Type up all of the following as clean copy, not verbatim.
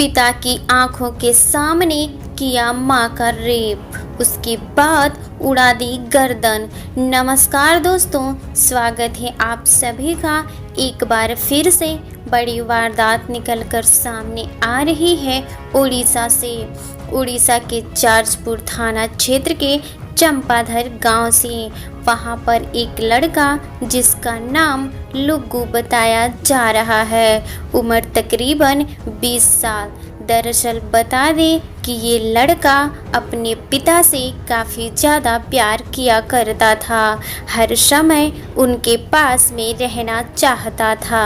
पिता की आंखों के सामने किया मां का रेप, उसके बाद उड़ा दी गर्दन। नमस्कार दोस्तों, स्वागत है आप सभी का एक बार फिर से। बड़ी वारदात निकलकर सामने आ रही है उड़ीसा से। उड़ीसा के जाजपुर थाना क्षेत्र के चंपाधर गांव से। वहां पर एक लड़का जिसका नाम लुग्गू बताया जा रहा है, उम्र तकरीबन 20 साल। दरअसल बता दें कि ये लड़का अपने पिता से काफ़ी ज़्यादा प्यार किया करता था, हर समय उनके पास में रहना चाहता था।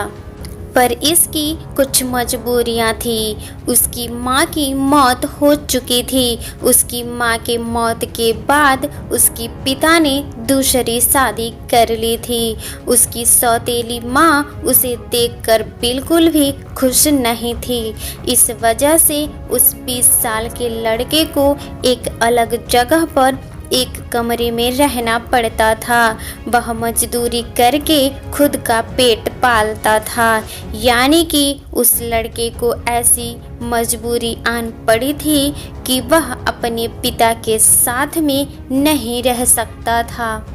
पर इसकी कुछ मजबूरियां थी। उसकी मां की मौत हो चुकी थी। उसकी मां के मौत के बाद उसके पिता ने दूसरी शादी कर ली थी। उसकी सौतेली मां उसे देखकर बिल्कुल भी खुश नहीं थी। इस वजह से उस 20 साल के लड़के को एक अलग जगह पर एक कमरे में रहना पड़ता था। वह मजदूरी करके खुद का पेट पालता था, यानी कि उस लड़के को ऐसी मजबूरी आन पड़ी थी कि वह अपने पिता के साथ में नहीं रह सकता था।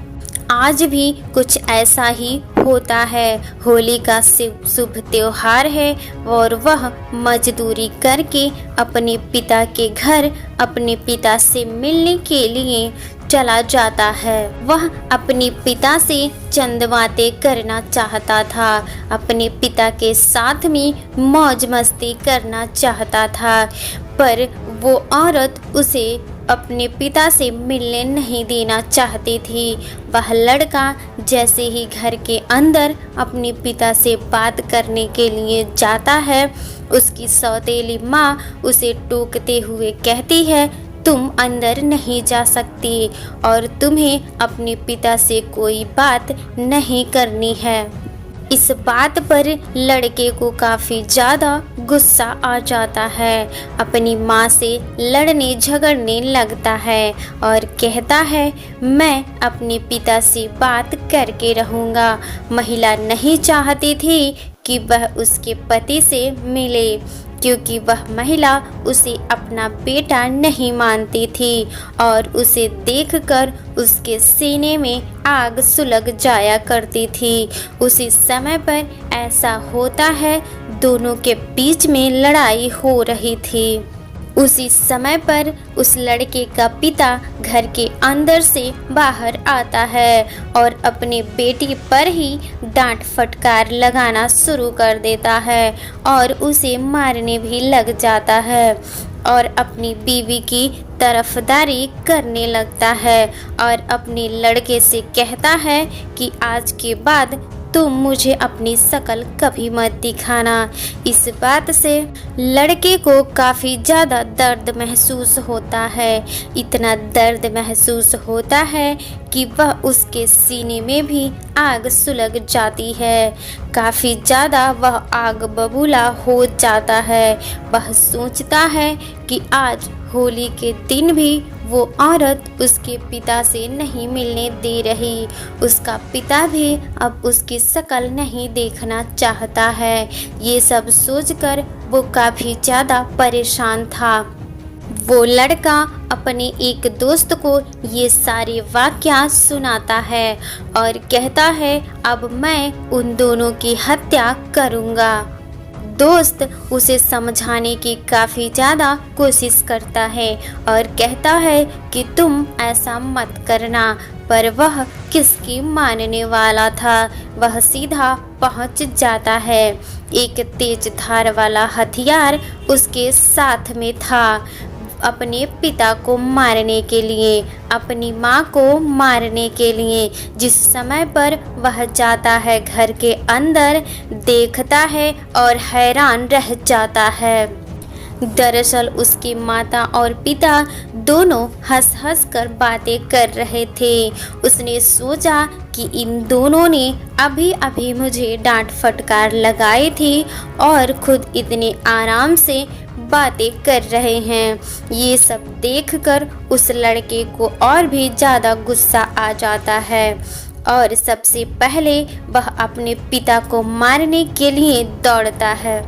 आज भी कुछ ऐसा ही होता है। होली का शुभ त्योहार है और वह मजदूरी करके अपने पिता के घर अपने पिता से मिलने के लिए चला जाता है। वह अपने पिता से चंद बातें करना चाहता था, अपने पिता के साथ में मौज मस्ती करना चाहता था, पर वो औरत उसे अपने पिता से मिलने नहीं देना चाहती थी। वह लड़का जैसे ही घर के अंदर अपने पिता से बात करने के लिए जाता है, उसकी सौतेली माँ उसे टोकते हुए कहती है, तुम अंदर नहीं जा सकती और तुम्हें अपने पिता से कोई बात नहीं करनी है। इस बात पर लड़के को काफ़ी ज़्यादा गुस्सा आ जाता है, अपनी माँ से लड़ने झगड़ने लगता है और कहता है, मैं अपने पिता से बात करके रहूँगा। महिला नहीं चाहती थी कि वह उसके पति से मिले, क्योंकि वह महिला उसे अपना बेटा नहीं मानती थी और उसे देखकर उसके सीने में आग सुलग जाया करती थी। उसी समय पर ऐसा होता है, दोनों के बीच में लड़ाई हो रही थी। उसी समय पर उस लड़के का पिता घर के अंदर से बाहर आता है और अपने बेटी पर ही डांट फटकार लगाना शुरू कर देता है और उसे मारने भी लग जाता है और अपनी बीवी की तरफदारी करने लगता है और अपने लड़के से कहता है कि आज के बाद तुम मुझे अपनी शक्ल कभी मत दिखाना। इस बात से लड़के को काफ़ी ज़्यादा दर्द महसूस होता है। इतना दर्द महसूस होता है कि वह उसके सीने में भी आग सुलग जाती है। काफ़ी ज़्यादा वह आग बबूला हो जाता है। वह सोचता है कि आज होली के दिन भी वो औरत उसके पिता से नहीं मिलने दे रही। उसका पिता भी अब उसकी शक्ल नहीं देखना चाहता है। ये सब सोचकर वो काफ़ी ज़्यादा परेशान था। वो लड़का अपने एक दोस्त को ये सारे वाक़या सुनाता है और कहता है, अब मैं उन दोनों की हत्या करूँगा। दोस्त उसे समझाने की काफ़ी ज़्यादा कोशिश करता है और कहता है कि तुम ऐसा मत करना, पर वह किसकी मानने वाला था। वह सीधा पहुंच जाता है। एक तेज धार वाला हथियार उसके साथ में था, अपने पिता को मारने के लिए, अपनी माँ को मारने के लिए। जिस समय पर वह जाता है घर के अंदर, देखता है और हैरान रह जाता है। दरअसल उसकी माता और पिता दोनों हंस हंस कर बातें कर रहे थे। उसने सोचा कि इन दोनों ने अभी अभी मुझे डांट फटकार लगाई थी और खुद इतने आराम से बातें कर रहे हैं। ये सब देखकर उस लड़के को और भी ज़्यादा गुस्सा आ जाता है और सबसे पहले वह अपने पिता को मारने के लिए दौड़ता है।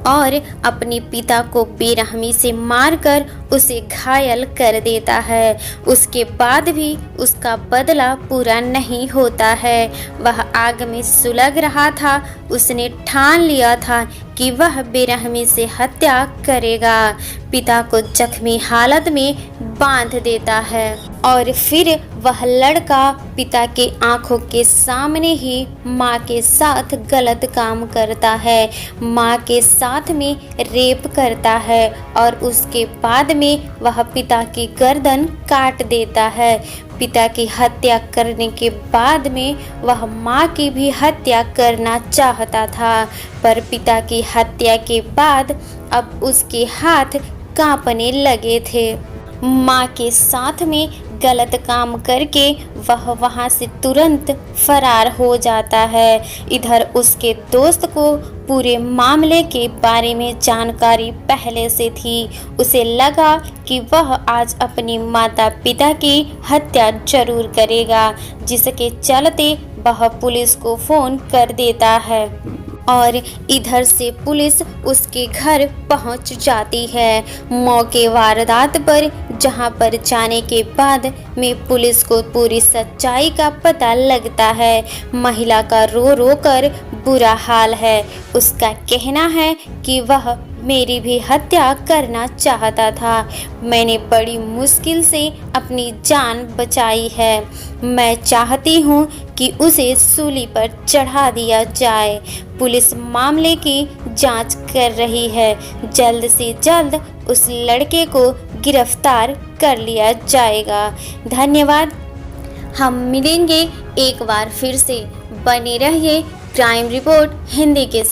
और अपने पिता को बेरहमी से मारकर उसे घायल कर देता है। उसके बाद भी उसका बदला पूरा नहीं होता है। वह आग में सुलग रहा था। उसने ठान लिया था कि वह बेरहमी से हत्या करेगा। पिता को जख्मी हालत में बांध देता है और फिर वह लड़का पिता के आंखों के सामने ही माँ के साथ गलत काम करता है, माँ के साथ में रेप करता है और उसके बाद में वह पिता की गर्दन काट देता है। पिता की हत्या करने के बाद में वह माँ की भी हत्या करना चाहता था, पर पिता की हत्या के बाद अब उसके हाथ कांपने लगे थे। माँ के साथ में गलत काम करके वह वहाँ से तुरंत फरार हो जाता है। इधर उसके दोस्त को पूरे मामले के बारे में जानकारी पहले से थी। उसे लगा कि वह आज अपनी माता पिता की हत्या जरूर करेगा, जिसके चलते वह पुलिस को फ़ोन कर देता है और इधर से पुलिस उसके घर पहुंच जाती है। मौके वारदात पर जहां पर जाने के बाद में पुलिस को पूरी सच्चाई का पता लगता है। महिला का रो रो कर बुरा हाल है। उसका कहना है कि वह मेरी भी हत्या करना चाहता था। मैंने बड़ी मुश्किल से अपनी जान बचाई है। मैं चाहती हूँ कि उसे सूली पर चढ़ा दिया जाए। पुलिस मामले की जांच कर रही है। जल्द से जल्द उस लड़के को गिरफ्तार कर लिया जाएगा। धन्यवाद। हम मिलेंगे एक बार फिर से। बने रहिए क्राइम रिपोर्ट हिंदी के